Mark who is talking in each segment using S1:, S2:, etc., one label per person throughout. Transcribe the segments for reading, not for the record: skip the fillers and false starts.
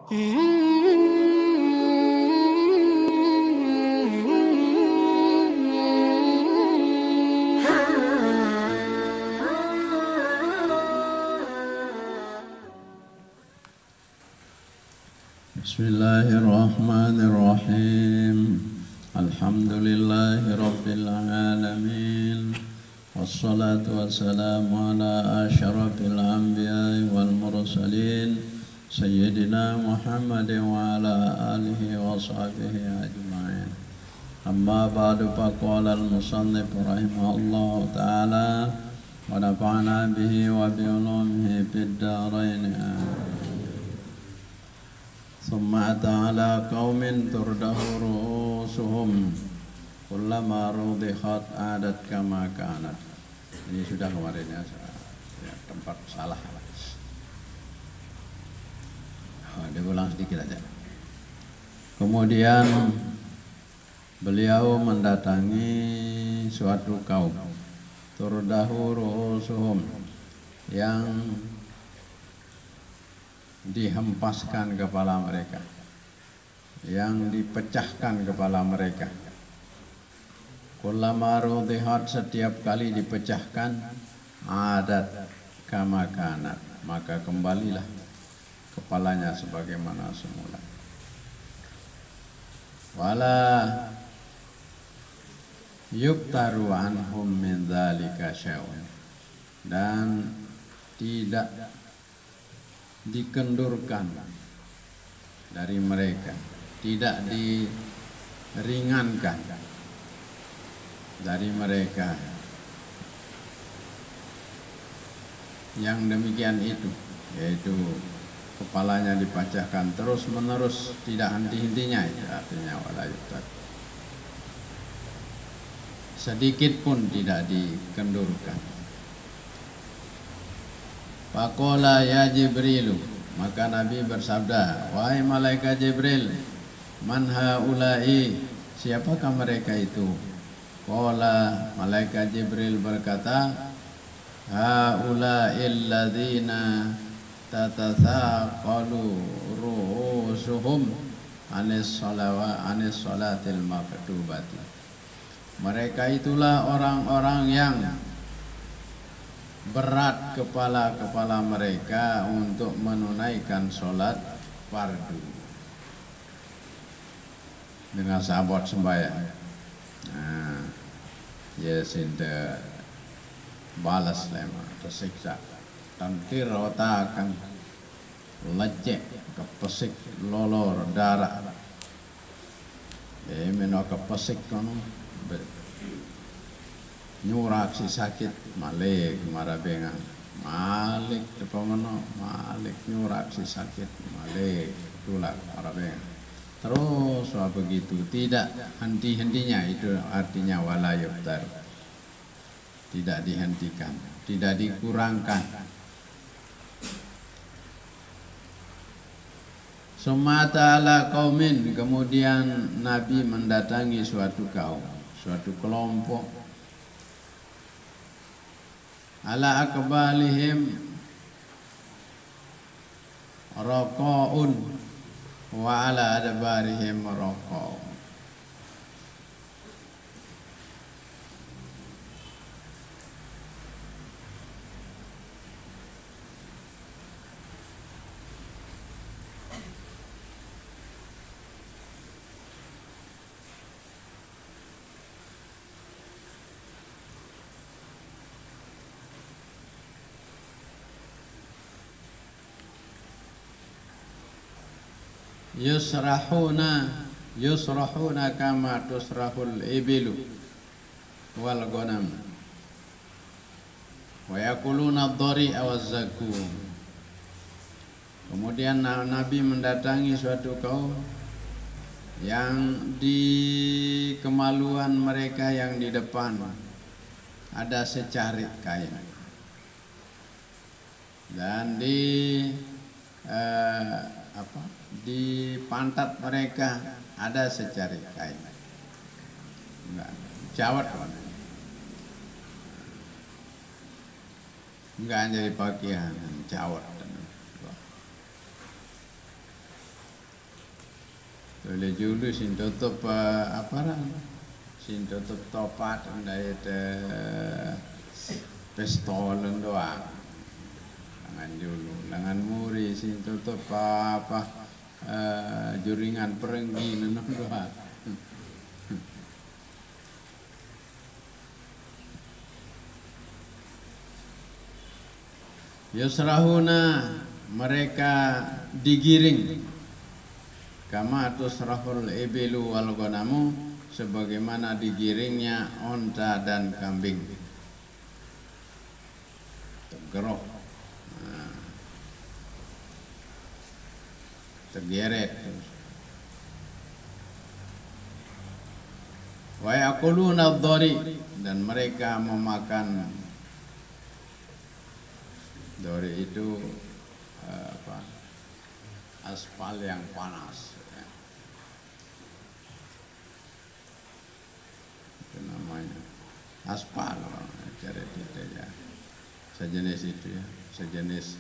S1: Bismillahirrahmanirrahim. Alhamdulillahi rabbil alamin. Wassalatu wassalamu ala asyrafil anbiya'i wal mursalin Sayyidina Muhammadin wa ala alihi wa sahbihi ajma'in. Amma ba'du, faqala al-musannif rahimahullahu ta'ala wa nafa'ana bihi wa bi ulumihi fid dharain. Summa ta'ala qaumin turdahu ru'usuhum kullama rudihat adat kama kanat. Ini sudah kemarin ya, tempat salah. Diulang sedikit aja. Kemudian beliau mendatangi suatu kaum, turdahu ru'usuhum, yang dihempaskan kepala mereka, yang dipecahkan kepala mereka. Kullama rudihat, setiap kali dipecahkan, adat kama kanat, maka kembalilah kepalanya sebagaimana semula. Wala yuktaru anhum min dzalika syai'un, dan tidak dikendurkan dari mereka, tidak diringankan dari mereka yang demikian itu, yaitu kepalanya dipecahkan terus menerus, tidak henti-hentinya. Itu artinya wala yuktar, sedikit pun tidak dikendurkan. Faqala ya Jibrilu, maka Nabi bersabda, wahai malaikat Jibril, man haula'i, siapakah mereka itu? Qala, malaikat Jibril berkata, haula'il ladzina tatathaqalu ru'usuhum anis salatil maktubati. Mereka itulah orang-orang yang berat kepala-kepala mereka untuk menunaikan sholat fardu dengan sahabat sembahyang. Sinde balas lema tersiksa, tantir otak akan lecek, kepesik lolor darah. Meno kepesik kono nyurak si sakit malik marabengan malik tepongono malik nyurak si sakit malik tulak marabengan terus begitu, tidak henti-hentinya. Itu artinya wala yuftar, tidak dihentikan, tidak dikurangkan. Summa ta'ala qaumin, kemudian Nabi mendatangi suatu kaum, suatu kelompok, ala akbalihim raqaun wa ala adbarihim raqaun. Yusrahuna kama tusrahul ibilu wal ghanam wa yakuluna ad-dhari'a waz-zakum. Kemudian Nabi mendatangi suatu kaum yang di kemaluan mereka yang di depan ada secarik kain, dan di pantat mereka ada secarik kain. Jawat enggak jadi pakaian, jawat. Boleh julu sin tutup apa lah? Sin tutup topat dari pistol doang. Langan julu, langan muri sin tutup apa juringan perenggi doang. Yusrahuna, mereka digiring, kama tusrahul ibilu wal ghanamu, sebagaimana digiringnya onta dan kambing. Tergerok, tergeret. Wa yaquluna ad-dhari, dan mereka memakan. Dori itu aspal yang panas, ya. Itu namanya aspal, cara kita ya, sejenis itu ya, sejenis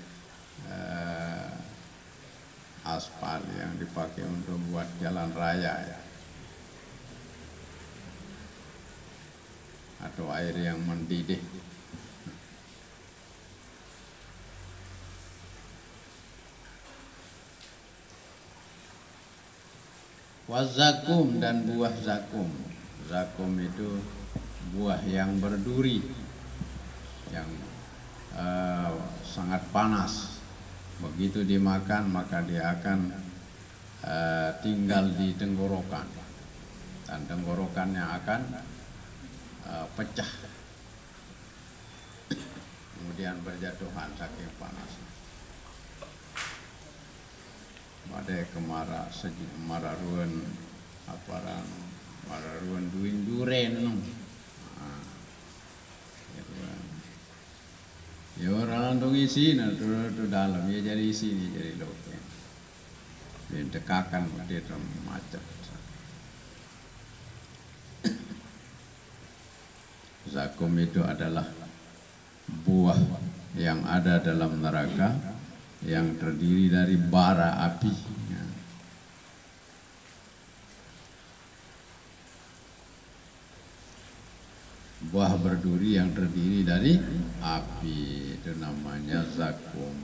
S1: aspal yang dipakai untuk buat jalan raya ya, atau air yang mendidih. Wazakum, dan buah zakum. Zakum itu buah yang berduri, yang sangat panas. Begitu dimakan maka dia akan tinggal di tenggorokan, dan tenggorokannya akan pecah, kemudian berjatuhan saking panasnya. Badai kemara mararuan aparan mararuan duin duren ya orang landung isi na tu dalam ya jadi isi ni jadi loke dia dekakan dia macet. Zakum itu adalah buah yang ada dalam neraka, yang terdiri dari bara api. Buah berduri yang terdiri dari api, itu namanya zakum.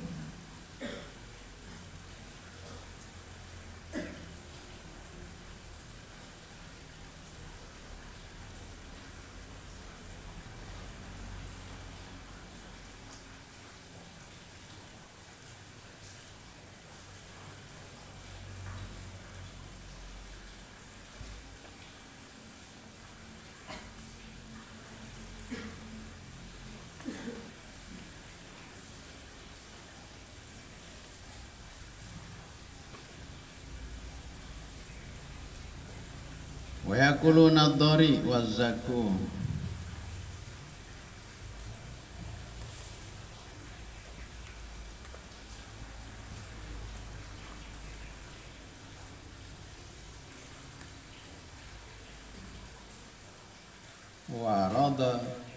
S1: Wa yakuluna ad-dhari waz-zakum.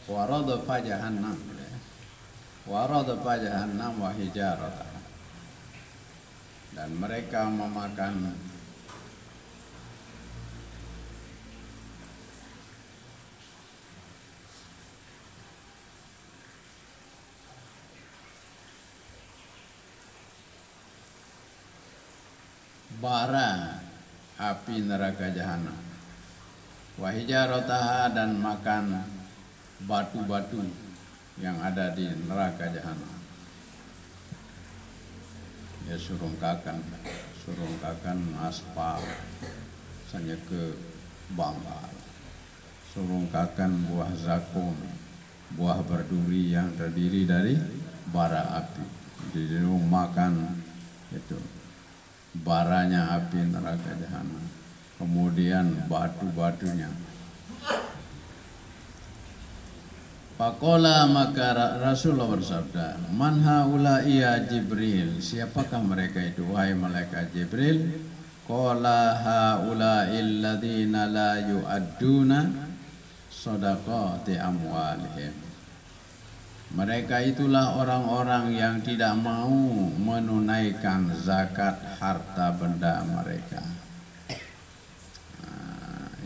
S1: Warada fa jahannam, warada fa jahannam wa hijarah, dan mereka memakan bara api neraka jahanam, wa hijarataha, dan makan batu-batu yang ada di neraka jahanam. Ya surungkakan aspal sanya ke bangkal, surungkakan buah zakum, buah berduri yang terdiri dari bara api. Jadi makan itu baranya api neraka jahanam, kemudian batu-batunya. Faqala, maka Rasulullah bersabda, man haula ya Jibril, siapakah mereka itu wahai malaikat Jibril? Qala haula alladziina la yu'adduna shadaqati amwalihim. Mereka itulah orang-orang yang tidak mau menunaikan zakat harta benda mereka.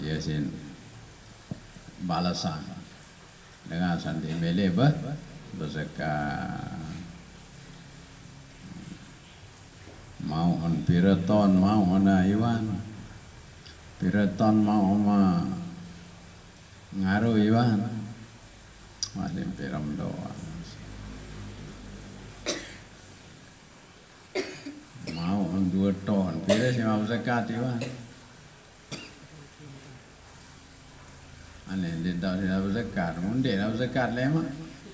S1: ia sin balasan dengan sandi mele berzakat. Mau on piraton mau ona iwan piraton mau ma ngaruh iwan masih piram doa mau on 2 ton pira sih mau zakat iwan ane dia dah zakat munde dah zakat lema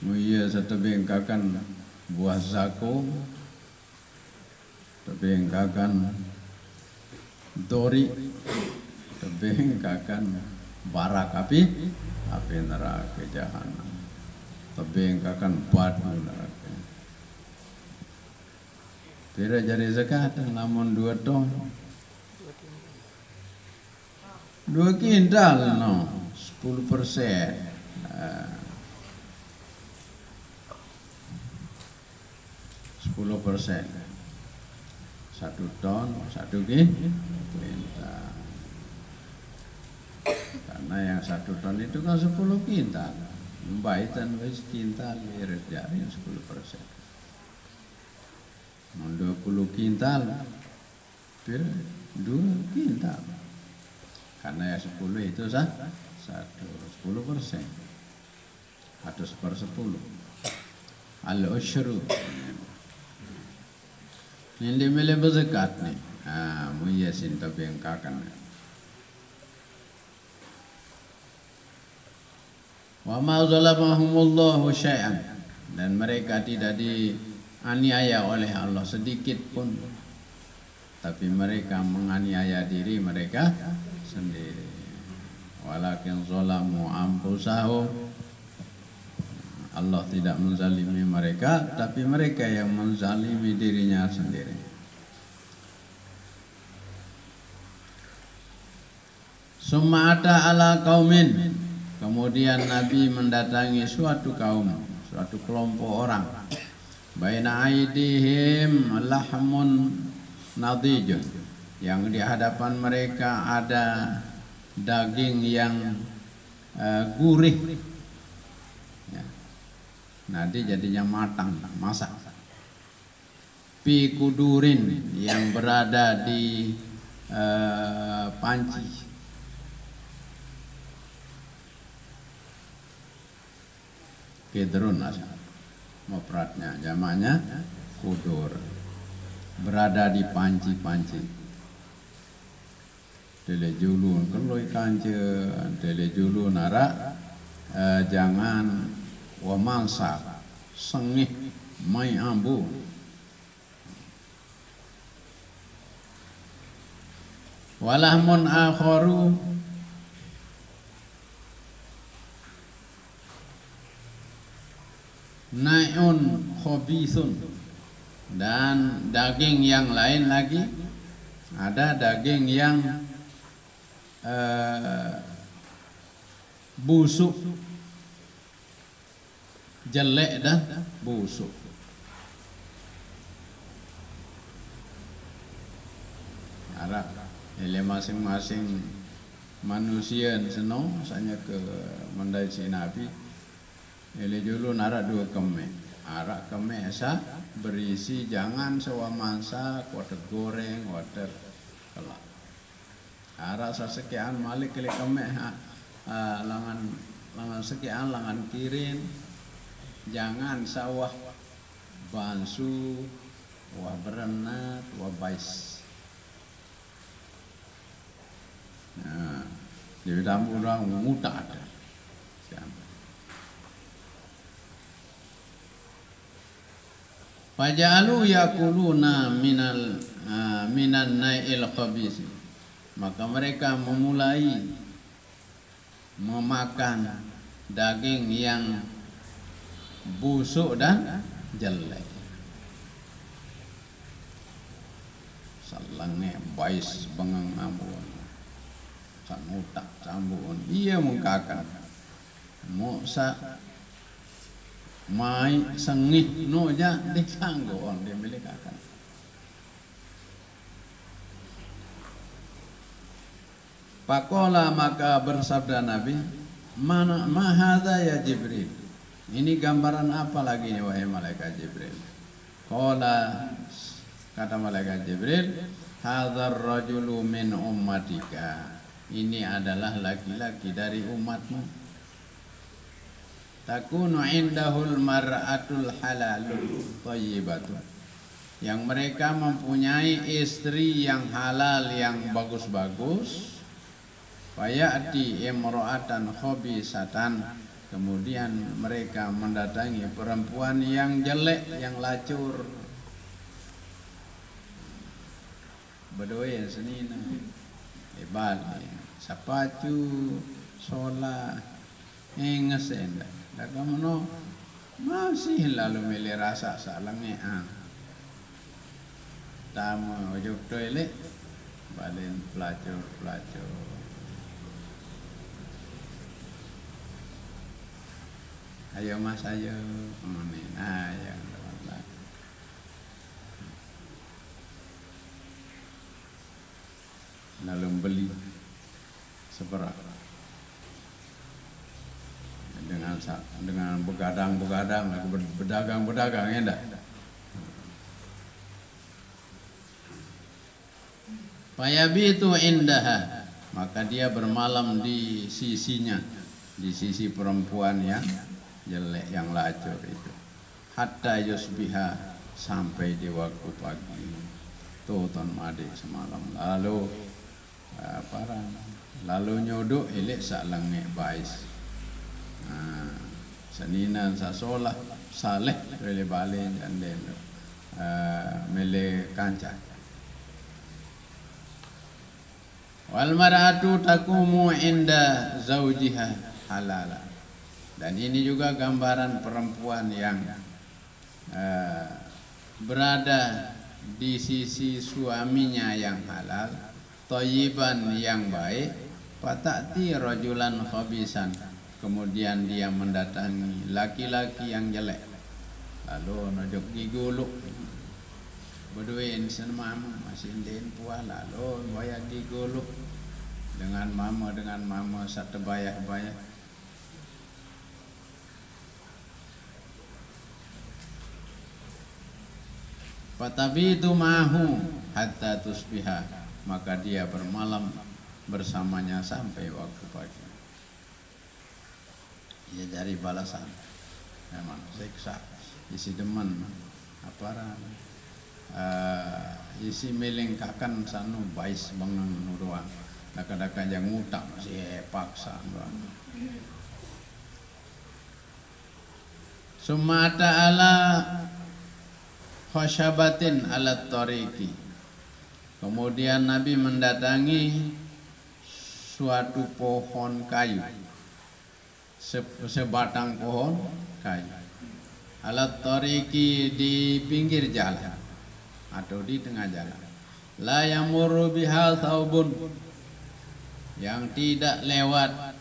S1: muia satu bengkakan buah zakum tebengkakan dori, tebengkakan barak api neraka jahanam, tebengkakan batu neraka. Pira jadi zakat, namun 2 ton, 2 kintal, no, 10%. 10%. 1 ton 1 kintal. Karena yang 1 ton itu kan 10 kintal. Mbaitan wis kintal iris jari 10%. 20 kintal. 2 kintal. Karena ya 10 itu 10%. 100/10. Al-usyru. Ini mele berzakat ni. Muia sin tabengkakan. Wa ma zalamahumullahu syai'an, dan mereka tidak dianiaya oleh Allah sedikit pun, tapi mereka menganiaya diri mereka sendiri. Walakin zalamu anfusahum, Allah tidak menzalimi mereka, tapi mereka yang menzalimi dirinya sendiri. Summa ata ala qaumin, kemudian Nabi mendatangi suatu kaum, suatu kelompok orang. Baina aidihim lahmun nadijun, yang di hadapan mereka ada daging yang gurih. Nanti jadinya matang, masak. Pi kudurin, yang berada di panci. Kidrun asal, mufradnya, jamaknya kudur. Berada di panci-panci. Dele julun keloi kanje, dele julun arak jangan wa mangsa sengih mai ambu. Walahmun akharu, naun khabithun, dan daging yang lain lagi, ada daging yang busuk, jelek dan busuk. Arah ini masing-masing manusia senang misalnya ke mendai si Nabi. Ini dulu narak 2 kemek. Arak kemek esa berisi jangan sewa masak, water goreng, water kelak. Arak sekian malik kali kemek langan sekian langan kirin. Jangan sawah bansu, wah berenat, wah bais. Nah, di dalam orang muda ada. Fajalu yakuluna minan nail khabis, maka mereka memulai memakan daging yang busuk dan jelek. Salangnya bais bengang ambon, sanutak cambun, ia mengkakan, moksa mai sengih noja disanggon dia milik akan. Pakola maka bersabda Nabi, mana mahada ya Jibril. Ini gambaran apa lagi nih wahai malaikat Jibril? Qala, kata malaikat Jibril, hadzal rajulu min ummatika. Ini adalah laki-laki dari umatmu. Takunu indahul mar'atul halalul thayyibatu. Yang mereka mempunyai istri yang halal yang bagus-bagus. Fayati imra'atan khabisatan. Kemudian mereka mendatangi perempuan yang jelek, yang lacur. Bedoe senina. Hebat. Sapacu, sola, ngesenda. Dan kamu masih lalu milih rasa salangnya. Tamu ujung toilet, balen pelacur. Ayo mas, ayo kemudian ayo lalu beli seberat dengan begadang berdagang enggak. Fayabitu indaha, maka dia bermalam di sisinya, di sisi perempuan yang jelek, yang lacur itu. Hatta yusbiha, sampai di waktu pagi. Tuh ton adik semalam. Lalu nyodok elek salange bais. Seninan sasolah saleh rele balen janden mele kanca. Wal mar'atu taqumu inda zaujiha halala. Dan ini juga gambaran perempuan yang berada di sisi suaminya yang halal, thayyiban yang baik, fatati rajulan khabisan. Kemudian dia mendatangi laki-laki yang jelek. Lalu nojok giguluk. Beduin sen mama masih den puah lalu bayar giguluk dengan mama satu bayah-bayah. Fatabitu mahu hatta tusbiha, maka dia bermalam bersamanya sampai waktu pagi. Ia cari balasan, memang siksa, isi demen, isi melengkakan sanu bais bangang nuruan, daka-daka yang ngutang si paksa. Summa ta'ala khasyabatin alat tariqi. Kemudian Nabi mendatangi suatu pohon kayu, sebatang pohon kayu, alat tariqi, di pinggir jalan atau di tengah jalan. La yamurru biha thawbun, yang tidak lewat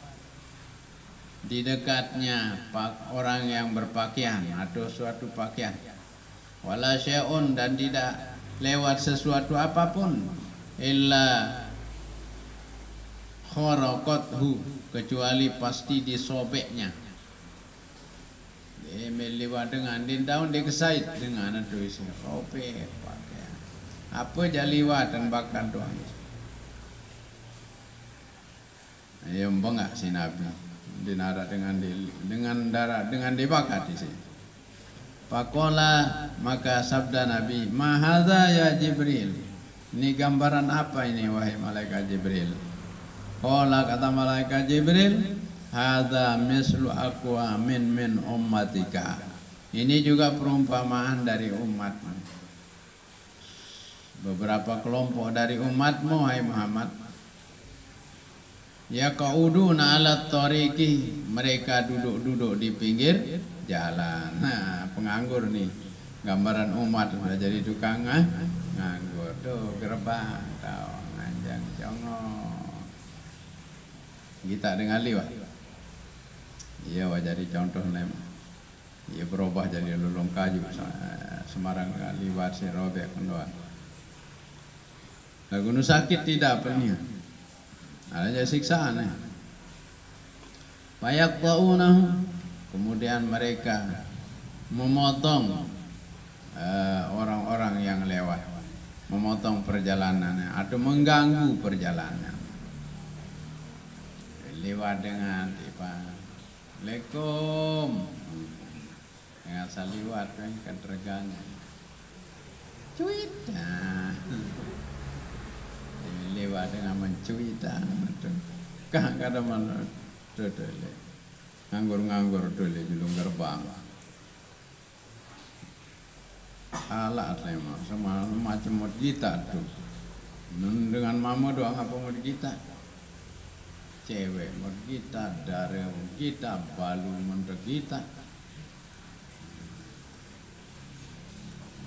S1: di dekatnya orang yang berpakaian atau suatu pakaian. Wala syai'un, dan tidak lewat sesuatu apapun, illa kharaqathu, kecuali pasti disobeknya. Dia meliwat dengan di daun dikesait dengan itu isi robek pakaian. Apa jaliwat dan bahkan doang. Ya bengak si Nabi dinara dengan darah dengan dibakar di sini. Faqala, maka sabda Nabi, ma hadza ya Jibril. Ini gambaran apa ini wahai malaikat Jibril? Qala, kata malaikat Jibril, hadza mislu aqwa min ummatika. Ini juga perumpamaan dari umatmu. Beberapa kelompok dari umatmu wahai Muhammad. Yaquduna ala tariqi, mereka duduk-duduk di pinggir jalan. Nah, penganggur nih, gambaran umat sudah jadi tukang nganggur. Tuh gerbang, tahu nganjang jongok. Kita dengar liwat. Iya, jadi contoh lem. Ia berubah jadi lulung kayu, Semarang liwat si robek kendoan. Lagu nu sakit tidak pernah. Ada siksaan ya. Fayaqta'unahu, kemudian mereka memotong orang-orang yang lewat, memotong perjalanannya atau mengganggu perjalanan. Lewat dengan Assalamualaikum, dengan saliwat kan terganggu. Cuit, lewat dengan mencuit, kah kada mana dole, nganggur dole julung gerbang. Alat lemah sama macam mod kita tuh. Dengan mama doang apa mod kita? Cewek mod kita, darah mod kita, balu mod kita.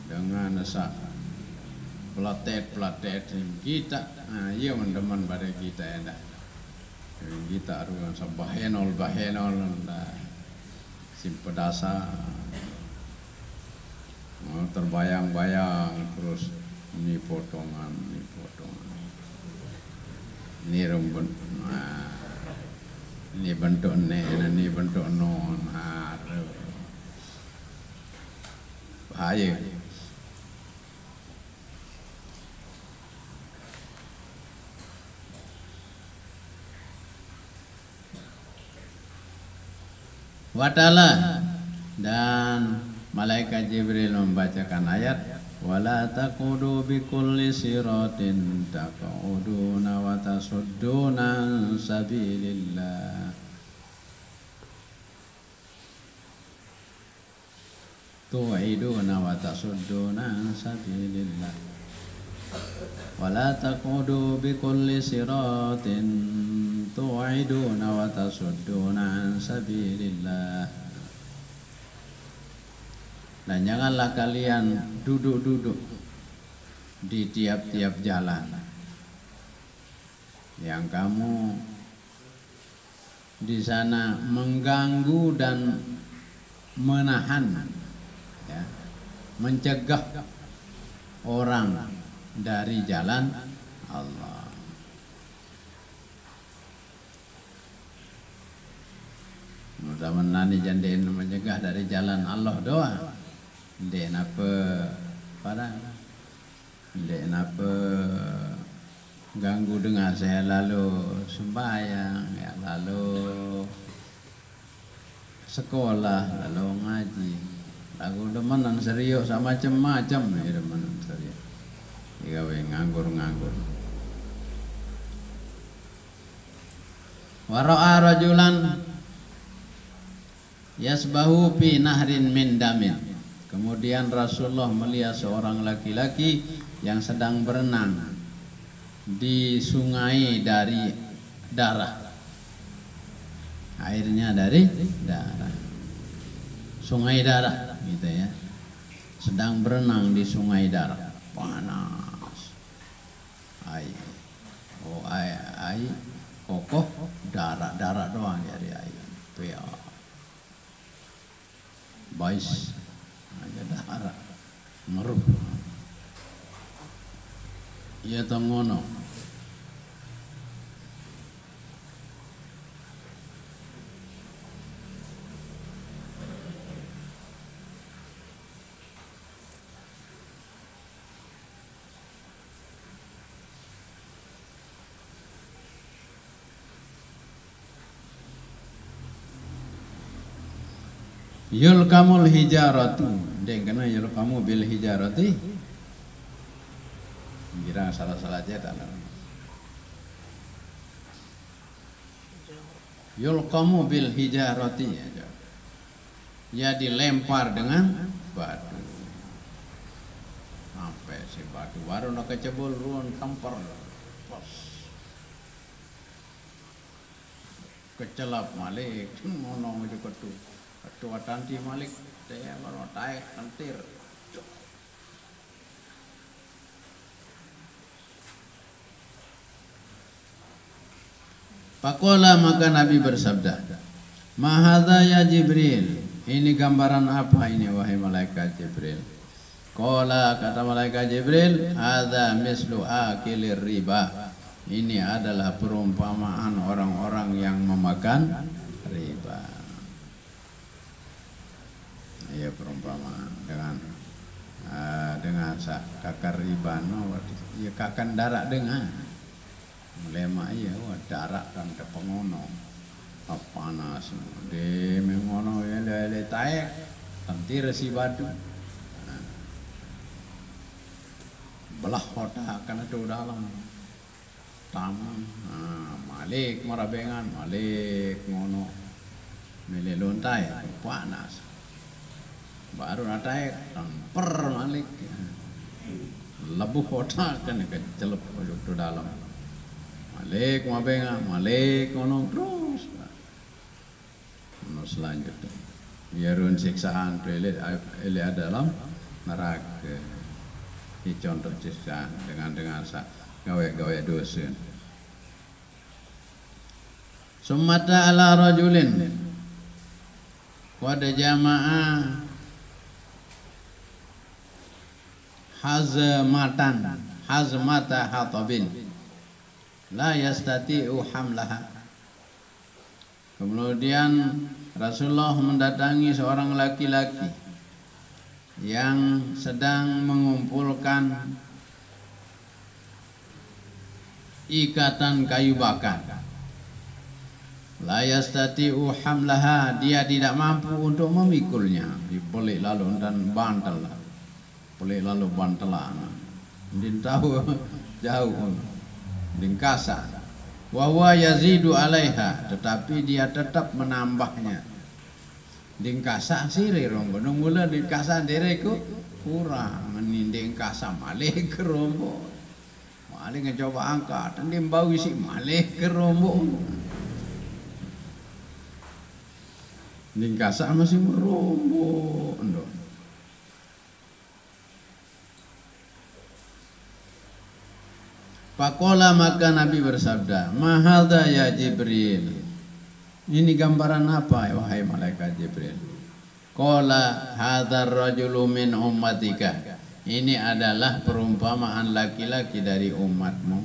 S1: Dengan asa pelatet kita, iya mendeman pada kita ya dah. Kita harus sabahenol simpedasa. Terbayang-bayang terus ini potongan, ini rumput, ini bentuk ini bentuk non, bahaya. Watala, dan malaikat Jibril membacakan ayat, wala taqudu bikulli siratin taquduna wa tasudduna sabilillah. Tu'iduna wa tasudduna sabilillah. Wala taqudu bikulli siratin tu'iduna wa tasudduna sabilillah. Dan janganlah kalian duduk-duduk di tiap-tiap jalan yang kamu di sana mengganggu dan menahan, ya, mencegah orang dari jalan Allah. Mudah-mudahan jandain mencegah dari jalan Allah doa. Dek napa pada, dek napa ganggu dengar saya lalu sembahyang, ya, lalu sekolah, lalu ngaji, lalu demenan serius sama macam-macam ya, demenan serius. Igawe nganggur. Wara'a rajulan yasbahu fi nahrin min damin. Kemudian Rasulullah melihat seorang laki-laki yang sedang berenang di sungai dari darah. Airnya dari darah. Sungai darah gitu ya. Sedang berenang di sungai darah. Panas. Air. Oh, air kokoh, darah doang dari air. Itu ya. Bais ada darah merup ia tangono. Yulkamul hijaratu, dengan yulkamu bil hijarati, kira salah-salah aja tak. Yulkamu bil hijarati, ya dilempar dengan batu. Sampai si batu baru nak kecebul ruang tampar, kecelap malik, monong itu ketu. Ketua tanti malik, saya baru taik tantir. Pakola, maka Nabi bersabda, Mahadha ya Jibril, ini gambaran apa ini wahai malaikat Jibril? Kola, kata malaikat Jibril, hadha mislu akilir riba. Ini adalah perumpamaan orang-orang yang memakan riba. Iya, perumpamaan dengan kakar riba no, ya kakan darak dengan lema iya darak kan ke pengono panas de mengono ya le taek tanti resi batu belah kota kan ada dalam taman malik marabengan malik ngono mele lontai panas baru naik per malik lebuh kota kan kecelup ke dalam malik marabengan malik ngono terus selanjutnya biarun siksaan ele dalam neraka ini contoh siksaan dengan gawe dosa. Summata ala rajulin qad jama'a hazmata hatabin la yastati'u hamlaha. Kemudian Rasulullah mendatangi seorang laki-laki yang sedang mengumpulkan ikatan kayu bakar. La yastati'u hamlaha, dia tidak mampu untuk memikulnya. Dipelik lalu dan bantal. Pelik lalu bantalan. Din tahu jauh. Din kasar. Wa huwa yazidu alaiha, tetapi dia tetap menambahnya. Din kasar sire rombo. Mula din kasar dereku kurang. Meninding kasar malih ke rombo. Malih ngecoba angkat. Din bau isi malih ke rombo. Din kasar masih merombo. Pakola maka Nabi bersabda, mahadha ya Jibril. Ini gambaran apa wahai malaikat Jibril? Qala hadzal rajulu min ummatika. Ini adalah perumpamaan laki-laki dari umatmu.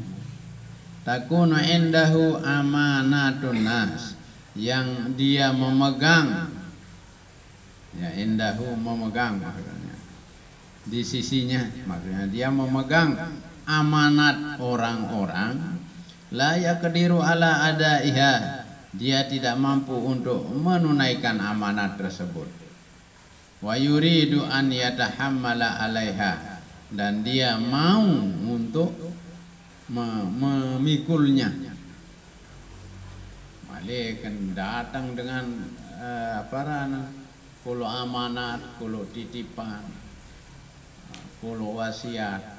S1: Takunu indahu amanatun nas, yang dia memegang, ya indahu memegang maksudnya, di sisinya maksudnya dia memegang amanat orang-orang, la yaqdiru ala adaiha, dia tidak mampu untuk menunaikan amanat tersebut. Wa yuridu an yatahammala alaiha, dan dia mau untuk memikulnya. Malik kan datang dengan kulo amanat, kulo titipan, kulo wasiat.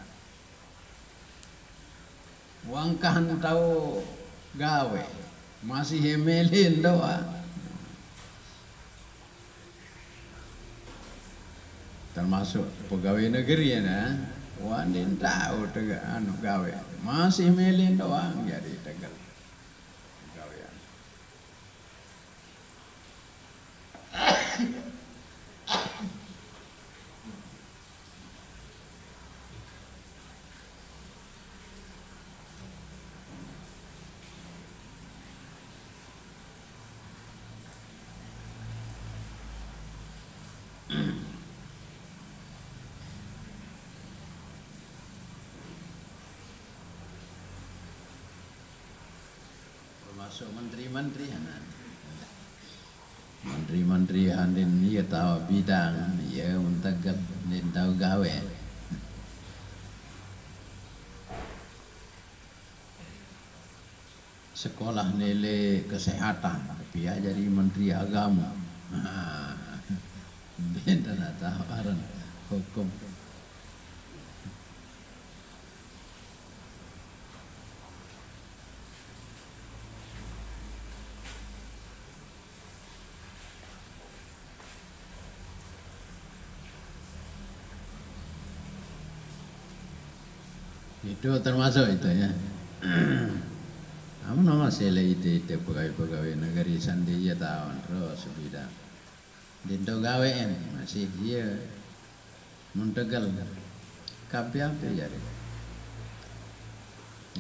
S1: Wangkan tahu gawe masih hemelin doa. Termasuk pegawai negeri ya, wandin tahu gawe masih hemelin doang jadi Tegal gawean. Termasuk menteri-menteri menteri-menteri handin dia tahu bidang, dia untegap dia tahu gawe. Sekolah nilai kesehatan, tapi ya jadi menteri agama. Benda nak tahu aran hukum. Itu termasuk itu ya. Kamu nama sele itu pegawai negeri sandi ya tahun terus bidang. Dinto gawean masih dia Muntegal. Kapi apa jadi?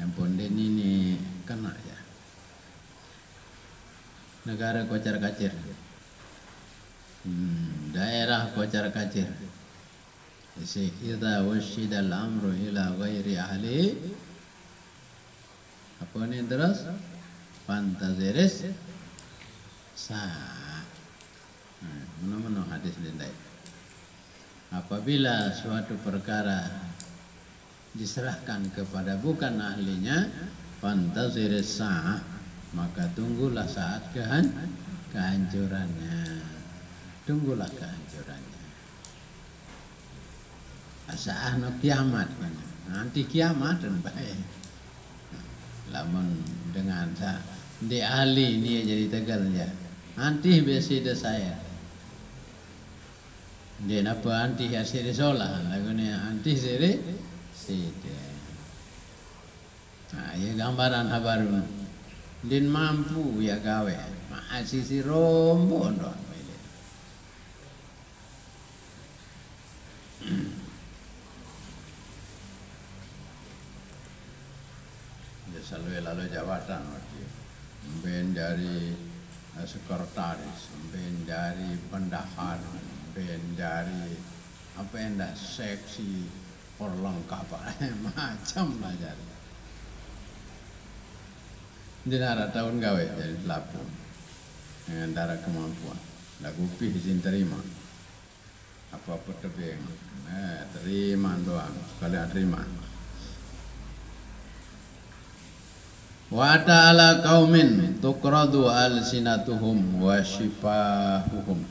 S1: Yang ponden ini negara kocar kacir, daerah kocar kacir. Idza wushida al-amru ila ghairi ahli, apa ini terus? Fantaziris sa'. Mana-mana hadis lindai. Apabila suatu perkara diserahkan kepada bukan ahlinya, fantaziris sa', maka tunggulah saat kehancurannya. Tunggulah kehancurannya. Asa'ah no kiamat, nanti kiamat dan baik. Lamun dengan di ahli ini jadi tegal ya. Nanti besi saya. Dia napa anti hasil solah, lagunya anti siri sida. Nah, ya gambaran habaru. Din mampu ya gawe. Mahasisi rombo ndon. Lalu jabatan ben dari sekretaris, ben dari pendahar, ben dari apa yang dah seksi perlengkapan macam lah jadi. Di nara tahun gawe jadi lapun dengan darah kemampuan, lagu pih izin terima apa tebing, terima doang sekalian terima. Wa ta'ala qaumin tuqradu alsinatuhum wa shifahuhum.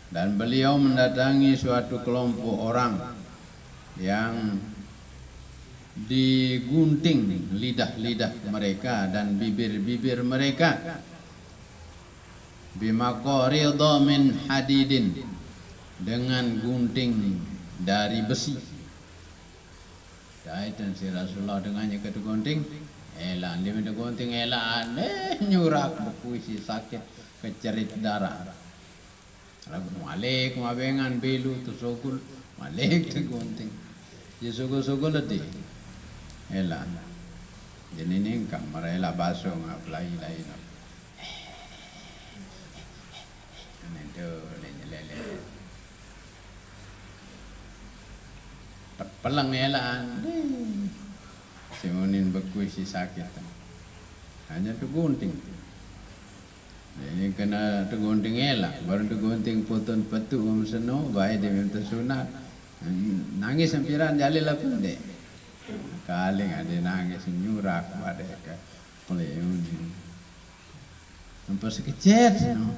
S1: Dan beliau mendatangi suatu kelompok orang yang digunting lidah-lidah mereka dan bibir-bibir mereka bimaqaridha min hadidin, dengan gunting dari besi. Dan si Rasulullah dengannya kata gunting, elah dia minta gunting elah nyurak berpuisi sakit kecerit darah. Lagu malik mabengan belu tu sokul malik tu gunting. Dia sokul letih. Elah. Jadi ni kamar elah basuh ngap lain. Nanti lele. Pelang elah. Simunin berkuisi sakit. Hanya tu gunting. Ini kena tu gunting elak. Baru tu gunting potong petu seno, baik dia minta sunat. Nangis sampiran jalil lah pun dek. Kaling ada nangis nyurak pada ke peleun. Nampak sekecil seno.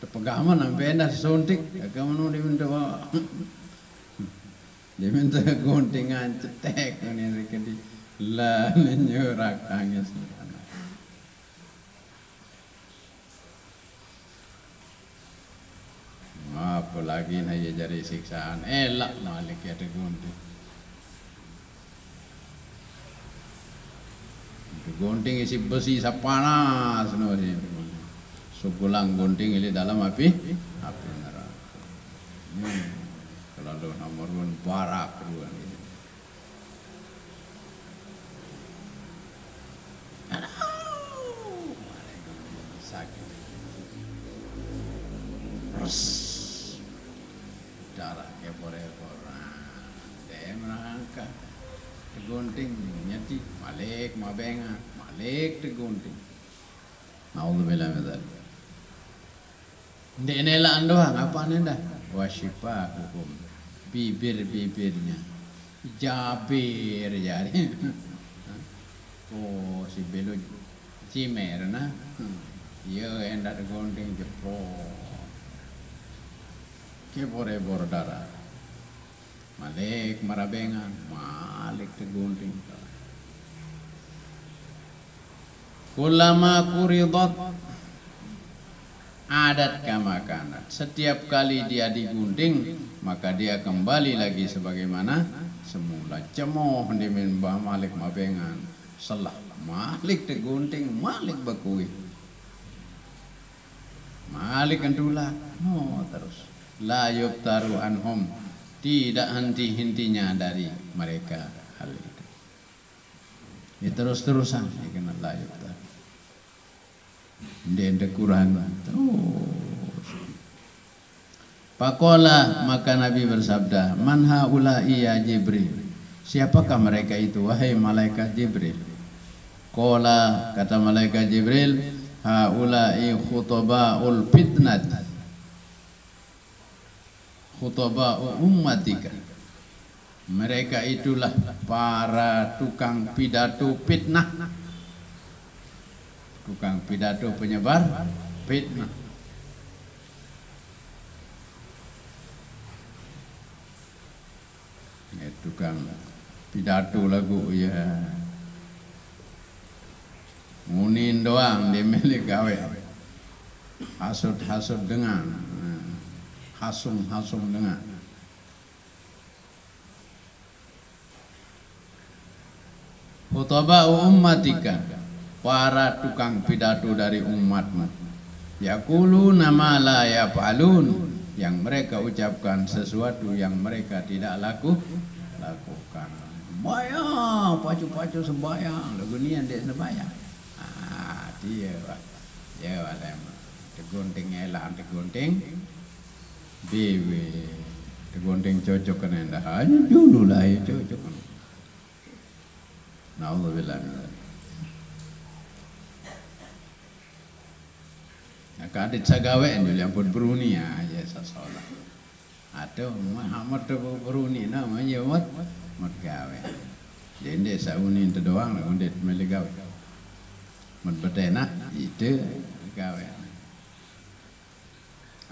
S1: Terpegaman sampai dah suntik. Kamu dia minta dia minta guntingan cetek ni rekedi lah nyurak tangis. Apa lagi nak jadi siksaan elak malik ya gunting. Gunting isi besi sapanas no ni. Sukulang gunting ini dalam api neraka. Kalau nomor pun barak dua ni. Sakit. Darah kepor-kepor. Dia merangkak. Gunting nyati malik mabenga malik gunting. Naudzubillah min dzalik. Dia lah doang apa anda? Wasyifahuhum, bibir-bibirnya jabir jadi. Oh si belu cimer na. Ya endak gunting jepro. Kepor-kepor darah. Malik marabengan, malik tegunting. Kullama kuridat adat kama kanat. Setiap kali dia digunting, maka dia kembali lagi sebagaimana semula. Cemoh di minbah malik mabengan. Salah malik tegunting, malik bakui. Malik antula. No terus. La yubtaru anhum. Tidak henti-hentinya dari mereka hal itu. Ya terus-terusan ya kena la yubtaru. Dia ada kurang. Pakola, maka Nabi bersabda, man haula'i ya Jibril, siapakah mereka itu wahai malaikat Jibril? Qala, kata malaikat Jibril, haula'i khutaba'ul fitnat, khutaba'u ummatika, mereka itulah para tukang pidato fitnah, tukang pidato penyebar fitnah. Ya, tukang pidato lagu ya ngunin doang dia milik gawe, hasut dengan hasung dengan. Khutbah ummatika, para tukang pidato dari umatmu, yaquluna ma la yaf'alun, yang mereka ucapkan sesuatu yang mereka tidak lakukan. Sembayang, pacu sembayang, lagu ni yang dia sembayang. Dia tegunting elang, tegunting bewe, tegunting cocok kan anda hanya dulu lah ya cocok. Naudzubillah. Kadit sa gawain dulu yang pun beruni aja sasola. Atau Muhammad tu beruni namanya mat gawe. Jadi sa unin tu doang lah undet meli gawe. Mat betena itu gawe.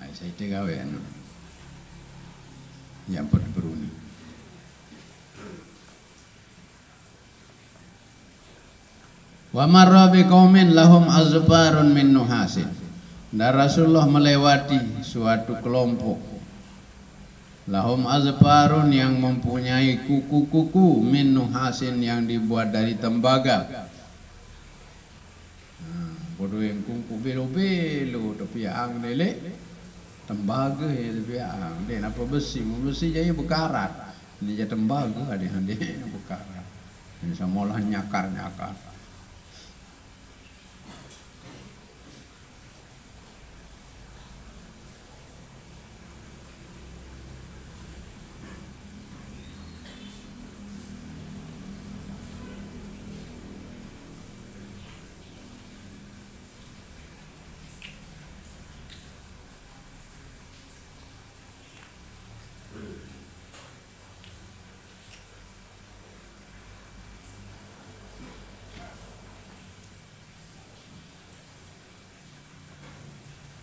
S1: Ai sa itu gawe yang pun beruni. Wa marra biqaumin lahum azfarun min nuhasin. Dan Rasulullah melewati suatu kelompok lahum azfarun, yang mempunyai kuku-kuku min nuhasin, yang dibuat dari tembaga. Bodoh yang kuku belo-belo tapi ang lele tembaga ya tapi ang dia apa besi jadi berkarat. Dia jadi tembaga dia berkarat. Ini semualah nyakar.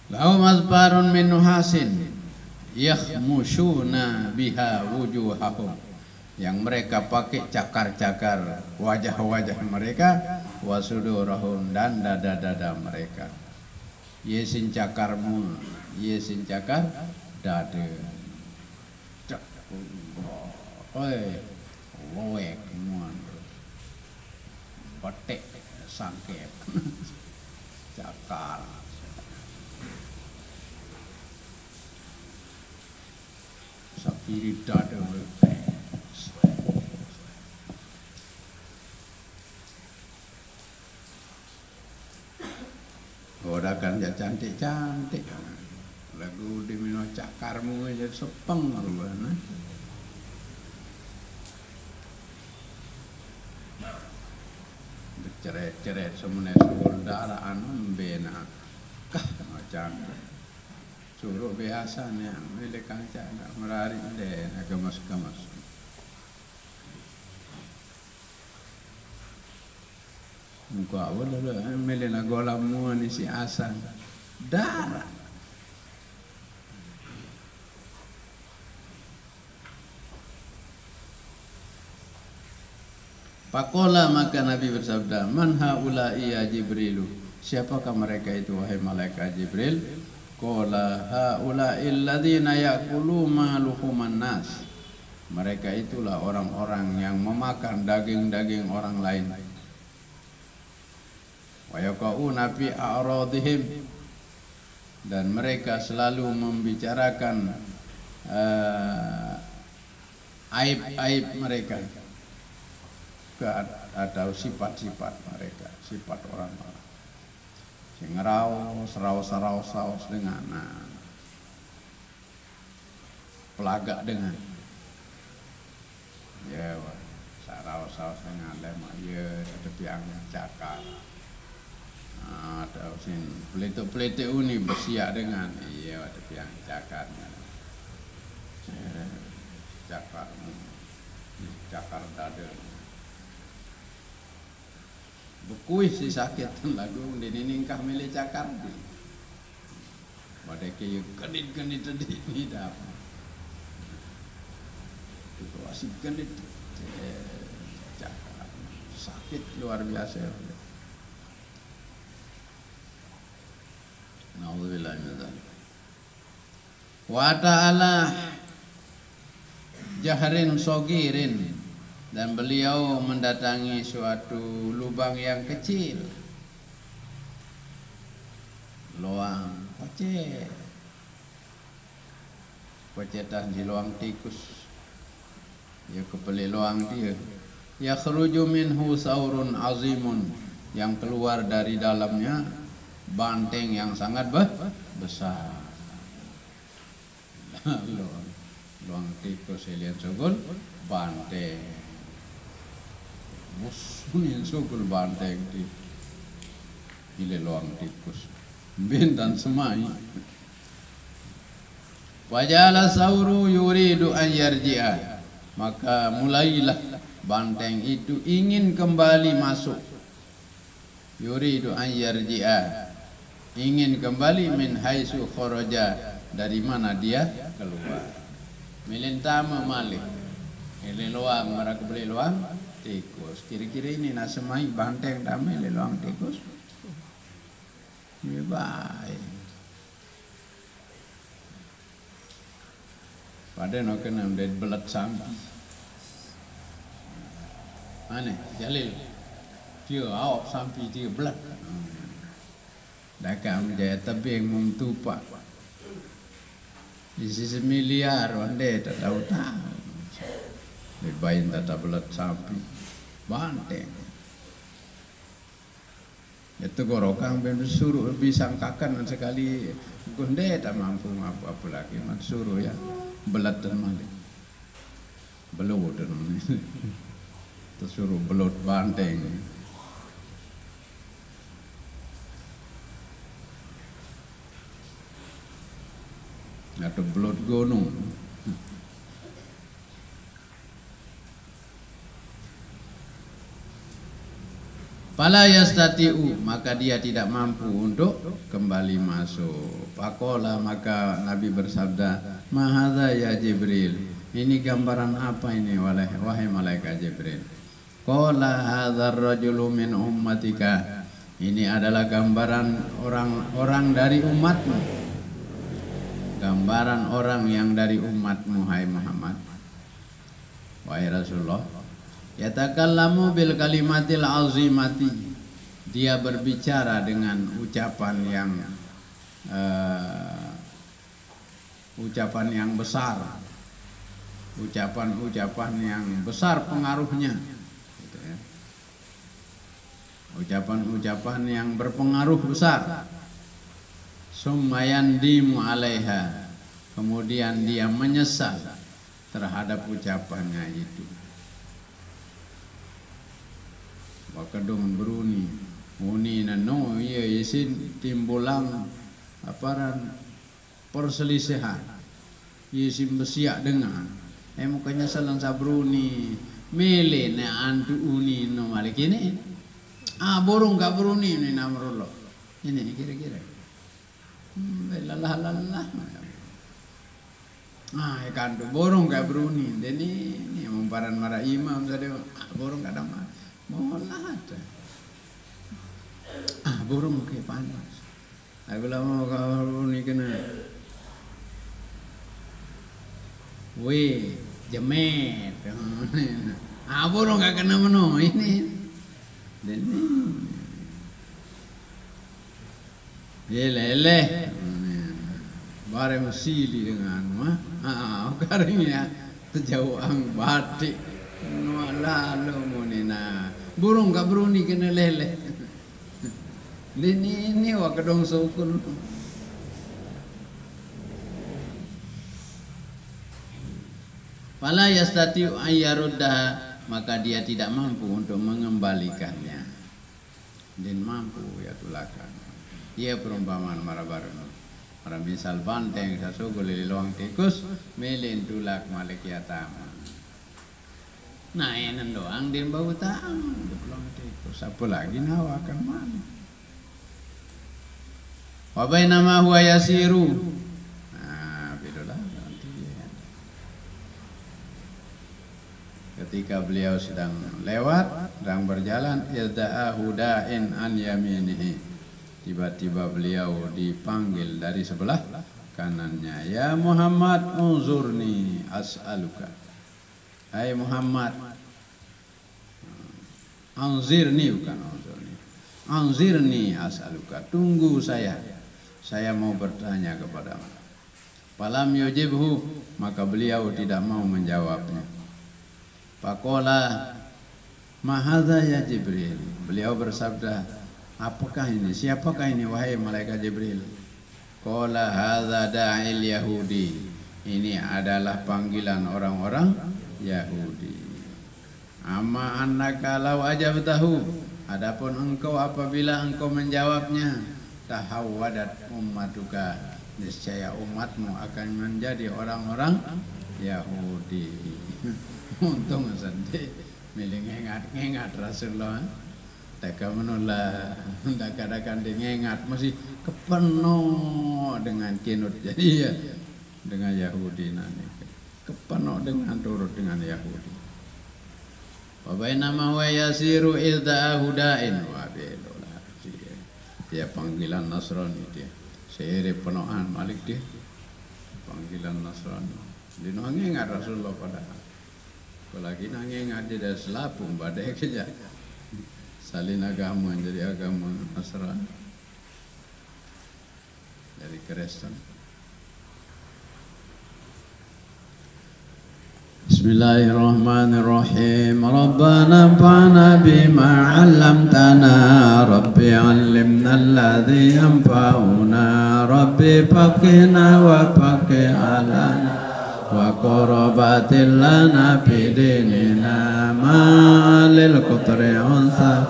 S1: Lahum azfarun min nuhasin yakhmushuna biha wujuhahum, yang mereka pakai cakar-cakar wajah-wajah mereka, wasudurahum, dan dada-dada mereka. Yesin cakarmu, yesin cakar dada. Oi, loek muan. Patek sangkep. Cakar. Sapiri dada mereka. Orang kan ya cantik-cantik. Lagu dimino cakarmu aja sepeng rupanya. Berceret-ceret semuanya suruh darah bena. Kah macam suruh biasa ni, milik kancak nak merari deh, kemas-kemas. Muka awal dulu, milik nak golamu ni si asan darah. Pakola, maka Nabi bersabda, man haula'i ya Jibrilu, siapakah mereka itu wahai malaikat Jibril? Qala haula'il ladzina ya'kulu ma luhuman nas, mereka itulah orang-orang yang memakan daging-daging orang lain. Wa yaqauna fi a'radihim, dan mereka selalu membicarakan aib-aib mereka atau sifat-sifat mereka, sifat orang-orang. sing ngeraos, raos dengan pelagak dengan ya raos dengan lemak ya tepi angin cakar ada sin peletuk uni bersiap dengan iya tepi angin cakar cakar dada bekuih si sakit lagu ini ningkah milih cakar di pada kayak genit tadi ini dah itu asik genit cakar sakit luar biasa. Nauzubillah min dzalik. Wa ta'ala jahrin sogirin, dan beliau mendatangi suatu lubang yang kecil, luang kocetan di luang tikus ya kepeli luang dia yakhruju minhu saurun azimun, yang keluar dari dalamnya banteng yang sangat besar. Luang tikus lihat sogol banteng musuhin sogol banteng di ile luang tikus bintan semai. Wajala sauru yuridu an yarji'a, maka mulailah banteng itu ingin kembali masuk. Yuridu an yarji'a, ingin kembali min haitsu kharaja, dari mana dia keluar. Milintama malih ini luang mereka beli luang tikus. Kira-kira ini nasemai banteng damai le luang tikus. Ini baik. Pada nak kena dari belat sampi. Mana Jalil? Dia awak sampi dia belat. Dakam dia tebing memtupak. Isi semiliar wande tak tahu. Lebayin tak belat sapi banteng. Itu gorokang ben suruh bisa angkakan sekali gonde tak mampu apa lagi mak suruh ya belat dan malik belot dan tersuruh belot banteng. Atau belot gunung. Fala yastati'u, maka dia tidak mampu untuk kembali masuk. Faqala, maka Nabi bersabda, "Ma hadza ya Jibril?" Ini gambaran apa ini wahai malaikat Jibril? Qala hadzal rajulu min ummatika. Ini adalah gambaran orang dari umatmu. Gambaran orang yang dari umatmu hai Muhammad. Wahai Rasulullah, yatakallamu bil kalimatil azimati. Dia berbicara dengan ucapan yang besar. Ucapan yang besar pengaruhnya. Gitu ya. Ucapan yang berpengaruh besar. Summayandimu alaiha, kemudian dia menyesal terhadap ucapannya itu. Wakadum beruni uni nano iya isin timbulang aparan perselisihan isim besiak dengan mukanya salang sabruni mele na antu uni no malik ini borong gak beruni ini namrullah ini kira-kira lalah ikan tu borong gak beruni ini memparan marah imam saja borong gak ada mau ada borong kayak panas aku lama kau ni kena jemet borong gak kena meno ini leleh bareng sili dengan karena terjauh ang batik lalu munina burung gak beruni kena leleh Ini wa kedong sukun. Fala yastati'u ayyaruddaha, maka dia tidak mampu untuk mengembalikannya. Din mampu ya tulakan. Ia perumpamaan marabarno. Para misal banteng sasugul liluang tikus melin tulak malik yatama. Nah enan doang din bau tang liluang tikus. Apa lagi nawakan mana? Wa bainama huwa yasiru. Nah, bedolah nanti. Ketika beliau sedang lewat, sedang berjalan, izda'ahu da'in an yaminihi. Tiba-tiba beliau dipanggil dari sebelah kanannya. Ya Muhammad, unzurni as'aluka. Hai Muhammad, anzirni bukan unzurni. Anzirni as'aluka. Tunggu saya mau bertanya kepadamu. Falam yujibhu, maka beliau tidak mau menjawabnya. Faqala ma hadza ya Jibril. Beliau bersabda, apakah ini? Siapakah ini wahai malaikat Jibril? Qala hadza da'il Yahudi. Ini adalah panggilan orang-orang Yahudi. Amma annaka law ajabtahu. Adapun engkau apabila engkau menjawabnya, tahawwadat ummatuka. Niscaya umatmu akan menjadi orang-orang Yahudi. Untung sendiri milih ngengat Rasulullah. Teka menolak, kadang-kadang ngengat masih kepenuh dengan kinut. Jadi ya dengan Yahudi nanti kepenuh dengan turut dengan Yahudi. Wa bainama huwa yasiru izda'ahu da'in wa bidola. Dia panggilan Nasrani dia. Sehari penuhan Malik dia. Panggilan Nasrani. Dia ngengat Rasulullah padahal. Apalagi nanging ada dari selapung badai kerja salin agama jadi agama Nasrani dari Kristen. Bismillahirrahmanirrahim. Rabbana anfa'na bima 'allamtana, Rabbi 'allimna alladhi yanfa'una, Rabbi faqihna wa faqih 'alana wa qurbatil lana fi dinina ma lil qutri unsa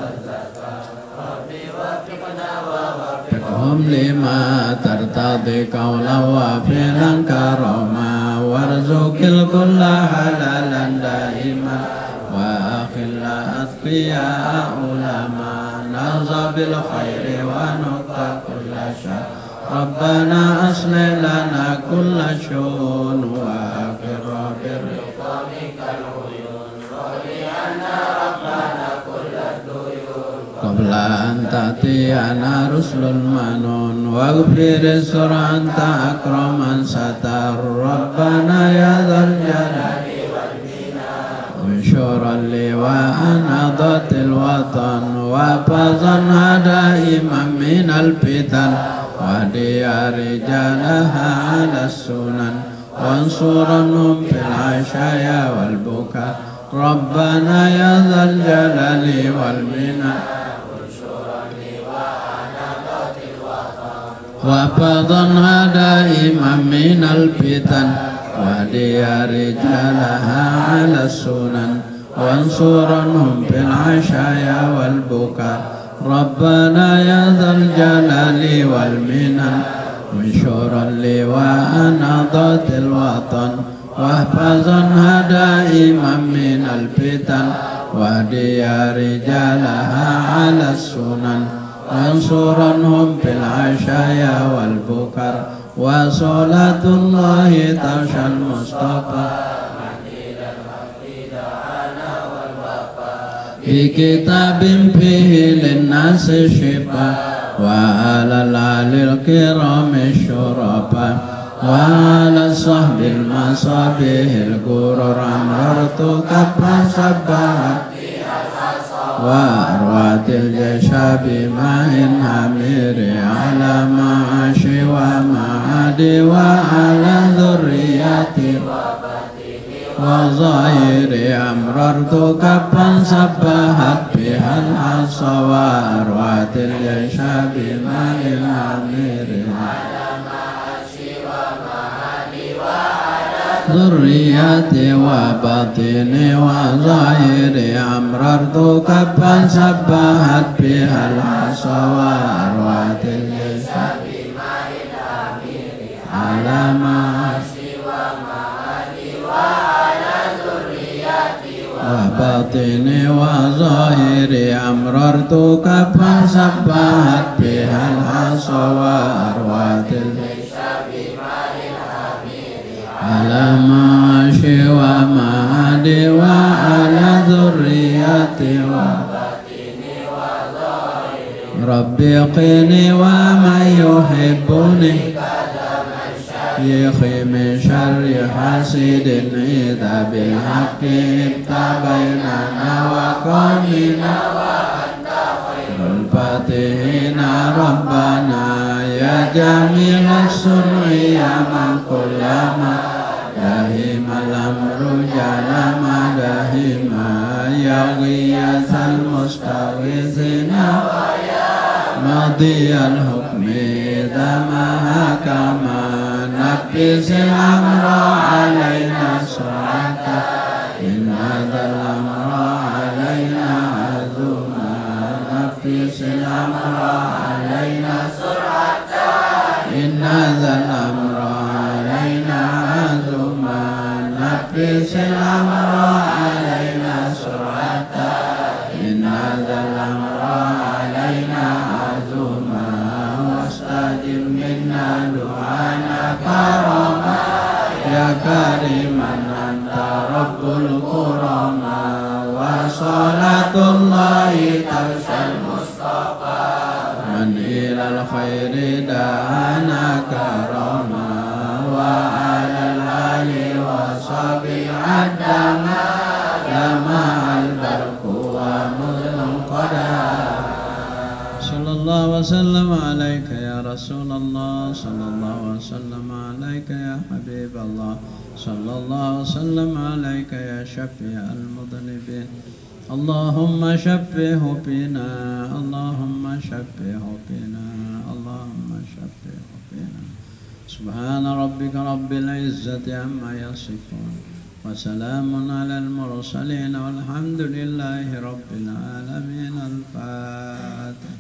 S1: hum lima tartadi qawla wa filan karama warzuqil kulla halalan daima wa akhilla atqiya ulama nazabil khairi wa nuqta kulla syar Rabbana aslih lana kulla syun wa akhirra birriqamikal uyun Rabi'ana Rabbana kulla duyun qabla an ta'tiyana rusulun manun waghfir sur'anta akraman satar Rabbana ya dzal jalali wal minan unsyuran liwa'an adatil watan wa fazan hada imam minal fitan Wadiya rijalaha ala sunan Wansuranhum fil ashaya wal buka Rabbana ya dzal jalali wal minan Wa fadhan hada imam minal fitan Wadiya rijalaha ala sunan Wansuranhum fil ashaya wal buka Rabbana ya dzal jalali wal minan Unsyuran liwa'an adatil watan Wahfazan hada imam minal fitan Wahdiya rijalaha ala sunan Wansuranhum fil ashaya wal bukar Wa salatullahi tashal mustafa Fi kitabin fihi linnasi shifa Wa ala alil kirami syurafa Wa ala sahbil masabihil gurur Amrartu kapran sabbahat Wa arwatil jashabi ma'in hamiri Ala ma'ashi wa ma'adi Wa ala dhurriyati wa zahiri amrartu kapan sabbahat biha بها الحصى وأروات الجيش بمال الأمير ذريتي وباطني وظاهري أمررت كفا سبحت بها الحصى وأروات الجيش بمال الأمير على معاشي ومعادي وعلى ذريتي وباطني وظاهري أمررت كفا سبحت بها الحصى وأروات الجيش على معاشي ومعادي وعلى ذريتي وباطني وظاهري ربي قني ومن يحبني شيخي من شر حاسد إذا بالحق ابتغينا وقامنا وأنت خير الفاتحين ربنا يا جميل الصنع يا من كلما دهم الأمر جلما دهما يا غياث المستغيثين ويا ماضي الحكم إذا ما حكم نفس الأمر علينا سرعة إن هذا الأمر علينا عزوما نفس الأمر علينا سرعة إن هذا الأمر علينا عزوما نفس الأمر علينا سرعة إن هذا الأمر علينا عزوما واستجب منا دعانا كرما يا كريما أنت رب الكرما وصلاة الله تغشى المصطفى من إلى الخير دعانا كرما وعلى الآل وصحبه عدما لما البرق ومذن قدما صلى الله وسلم عليك يا رسول الله صلى الله وسلم عليك يا حبيب الله صلى الله وسلم عليك يا شفيع المذنبين اللهم شفه فينا اللهم شفه فينا اللهم شفه فينا سبحان ربك رب العزة عما يصفون وسلام على المرسلين والحمد لله رب العالمين الفاتح.